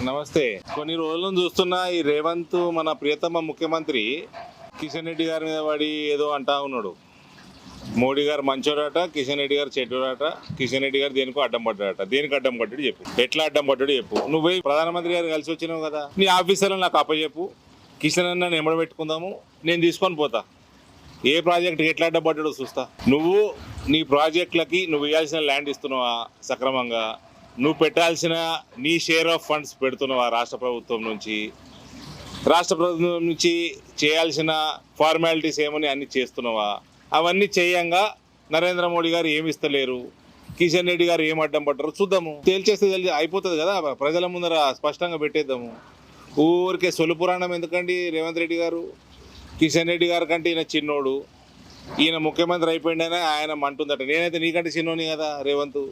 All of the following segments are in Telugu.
నమస్తే. కొన్ని రోజుల నుంచి చూస్తున్నా ఈ రేవంత్ మన ప్రియతమ ముఖ్యమంత్రి కిషన్ రెడ్డి గారి మీద పడి ఏదో అంటా ఉన్నాడు. మోడీ గారు మంచోడట, కిషన్ రెడ్డి గారు చెడ్డోడట, కిషన్ రెడ్డి గారు దేనికో అడ్డం పడ్డాడట. దేనికి అడ్డం పడ్డాడు చెప్పు, ఎట్లా అడ్డం పడ్డాడు చెప్పు. నువ్వు పోయి ప్రధానమంత్రి గారు కలిసి వచ్చినావు కదా, నీ ఆఫీసర్లు నాకు అప్పచెప్పు, కిషన్ అన్న ఎంబడ పెట్టుకుందాము, నేను తీసుకొని పోతా. ఏ ప్రాజెక్ట్కి ఎట్లా అడ్డం పడ్డాడో చూస్తా. నువ్వు నీ ప్రాజెక్టులకి నువ్వు ఇవ్వాల్సిన ల్యాండ్ ఇస్తున్నావా సక్రమంగా, నువ్వు పెట్టాల్సిన నీ షేర్ ఆఫ్ ఫండ్స్ పెడుతున్నావా రాష్ట్ర ప్రభుత్వం నుంచి, రాష్ట్ర ప్రభుత్వం నుంచి చేయాల్సిన ఫార్మాలిటీస్ ఏమని అన్ని చేస్తున్నావా, అవన్నీ చేయంగా నరేంద్ర మోడీ గారు ఏమి ఇస్తలేరు, కిషన్ రెడ్డి గారు ఏం అడ్డం పడ్డారు చూద్దాము. తేల్చేస్తే అయిపోతుంది కదా, ప్రజల ముందర స్పష్టంగా పెట్టేద్దాము. ఊరికే సొలు పురాణం ఎందుకండి రేవంత్ రెడ్డి గారు. కిషన్ రెడ్డి గారి కంటే ఈయన చిన్నోడు, ఈయన ముఖ్యమంత్రి అయిపోయిందనే ఆయన అంటుందట. నేనైతే నీకంటే చిన్నోని కదా రేవంత్.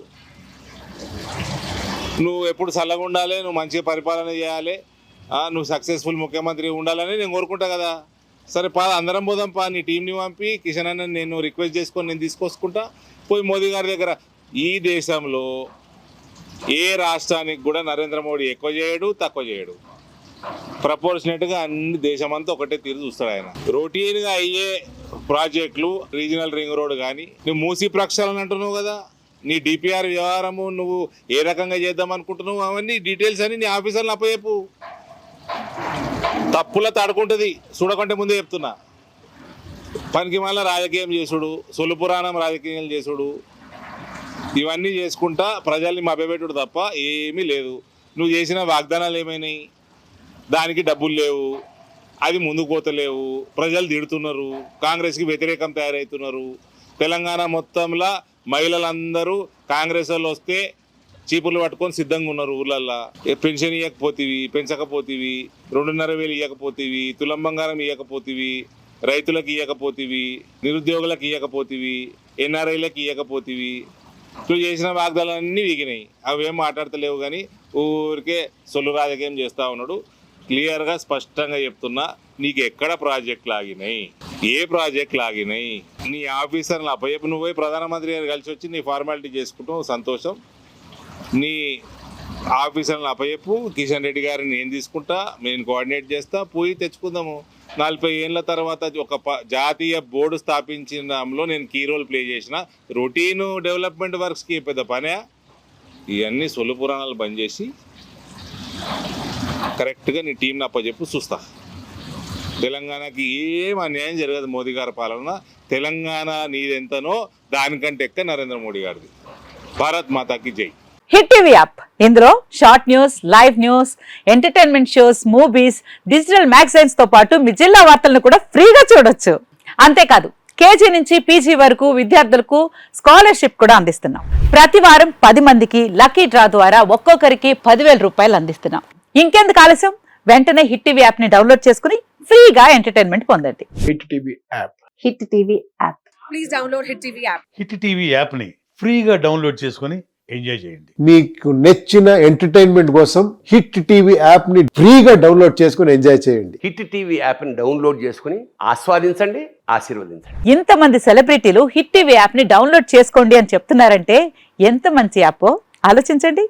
నువ్వు ఎప్పుడు చల్లగా ఉండాలి, నువ్వు మంచిగా పరిపాలన చేయాలి, నువ్వు సక్సెస్ఫుల్ ముఖ్యమంత్రి ఉండాలని నేను కోరుకుంటా కదా. సరే పా, అందరం పోదాం పా, నీ టీంని పంపి కిషన్ అన్న నేను రిక్వెస్ట్ చేసుకొని నేను తీసుకొచ్చుకుంటా. పోయి మోదీ గారి దగ్గర, ఈ దేశంలో ఏ రాష్ట్రానికి కూడా నరేంద్ర మోడీ ఎక్కువ చేయడు తక్కువ చేయడు, ప్రపోర్షనేట్గా అన్ని దేశమంతా ఒకటే తీరు చూస్తాడు ఆయన. రొటీన్గా అయ్యే ప్రాజెక్టులు, రీజనల్ రింగ్ రోడ్ కానీ, నువ్వు మూసీ ప్రక్షాళన అంటున్నావు కదా, నీ డిపిఆర్ వ్యవహారము నువ్వు ఏ రకంగా చేద్దాం అనుకుంటున్నావు, అవన్నీ డీటెయిల్స్ అని నీ ఆఫీసర్లు అప్పచెప్పు. తప్పుల తడుకుంటుంది చూడకంటే ముందే చెప్తున్నా. పనికి మళ్ళీ రాజకీయం చేసుడు, సొలు పురాణం రాజకీయాలు చేసుడు, ఇవన్నీ చేసుకుంటా ప్రజల్ని మభ్యపెట్టుడు తప్ప ఏమీ లేదు. నువ్వు చేసిన వాగ్దానాలు ఏమైనాయి, దానికి డబ్బులు లేవు, అది ముందుకు పోతలేవు, ప్రజలు తిడుతున్నారు, కాంగ్రెస్కి వ్యతిరేకం తయారవుతున్నారు. తెలంగాణ మొత్తంలో మహిళలందరూ కాంగ్రెస్ వాళ్ళు వస్తే చీపుర్లు పట్టుకొని సిద్ధంగా ఉన్నారు ఊళ్ళల్లో. పెన్షన్ ఇవ్వకపోతేవి, పెంచకపోతేవి, 2,500 ఇవ్వకపోతేవి, తులం బంగారం ఇవ్వకపోతేవి, రైతులకు ఇవ్వకపోతేవి, నిరుద్యోగులకు ఇవ్వకపోతేవి, ఎన్ఆర్ఐలకు ఇవ్వకపోతేవి. ఇప్పుడు చేసిన వాగ్దానాలన్నీ వీగినాయి. అవేం మాట్లాడతలేవు కానీ ఊరికే సొల్లు రాజకీయం చేస్తూ ఉన్నాడు. క్లియర్గా స్పష్టంగా చెప్తున్నా, నీకు ఎక్కడ ప్రాజెక్టులు ఆగినాయి, ఏ ప్రాజెక్టులు ఆగినాయి, నీ ఆఫీసర్లు అప్పచెప్పు. నువ్వు పోయి ప్రధానమంత్రి గారు కలిసి వచ్చి నీ ఫార్మాలిటీ చేసుకుంటావు, సంతోషం. నీ ఆఫీసర్లను అప్పచెప్పు, కిషన్ రెడ్డి గారిని నేను తీసుకుంటా, నేను కోఆర్డినేట్ చేస్తా, పోయి తెచ్చుకుందాము. 40 ఏళ్ళ తర్వాత ఒక జాతీయ బోర్డు స్థాపించడంలో నేను కీ రోల్ ప్లే చేసిన. రొటీన్ డెవలప్మెంట్ వర్క్స్కి పెద్ద పనే. ఇవన్నీ సొల్లు పురాణాలు బంద్ చేసి కరెక్ట్గా నీ టీంని అప్పచెప్పు, చూస్తా. తెలంగాణకి ఏం అన్యాయం జరగదు మోదీ గారి పాలన. తెలంగాణ నీదెంతనో దానికంటే ఎక్కువ నరేంద్ర మోడీ గారిది. భారత్ మాతాకి జై. హిట్ టీవీ యాప్, ఇందులో short news, live news, entertainment shows, movies, digital magazines తో పాటు మీ జిల్లా వార్తలను కూడా ఫ్రీగా చూడొచ్చు. అంతేకాదు కేజీ నుంచి పీజీ వరకు విద్యార్థులకు స్కాలర్షిప్ కూడా అందిస్తున్నాం. ప్రతి వారం 10 మందికి లక్కీ డ్రా ద్వారా ఒక్కొక్కరికి 10,000 రూపాయలు అందిస్తున్నాం. ఇంకెందుకు ఆలస్యం, వెంటనే హిట్ టీవీ యాప్ ని డౌన్లోడ్ చేసుకుని ఫ్రీగా ఎంటర్టైన్మెంట్ పొందండి. Hit TV app. Hit TV app. Please download hit TV app. Hit TV app ని ఫ్రీగా డౌన్లోడ్ చేసుకుని ఎంజాయ్ చేయండి. మీకు నచ్చిన ఎంటర్టైన్మెంట్ కోసం హిట్ టీవీ యాప్ ని ఫ్రీగా డౌన్లోడ్ చేసుకుని ఎంజాయ్ చేయండి. హిట్ టీవీ యాప్ ని డౌన్లోడ్ చేసుకుని ఆస్వాదించండి, ఆశీర్వదించండి. ఇంతమంది సెలబ్రిటీలు హిట్ టీవీ యాప్ ని డౌన్లోడ్ చేసుకోండి అని చెప్తున్నారంటే ఎంత మంచి యాప్ ఆలోచించండి.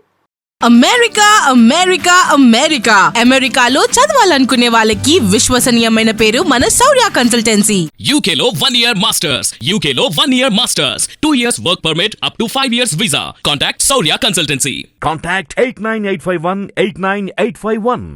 అమెరికా అమెరికా అమెరికా అమెరికాలో చదవాలనుకునే వాళ్ళకి విశ్వసనీయమైన పేరు మన శౌర్య కన్సల్టెన్సీ. UK లో 1 year masters. UK లో 1 year masters. 2 years work permit up to 5 years visa. Contact Saurya Consultancy. Contact 89851 89851.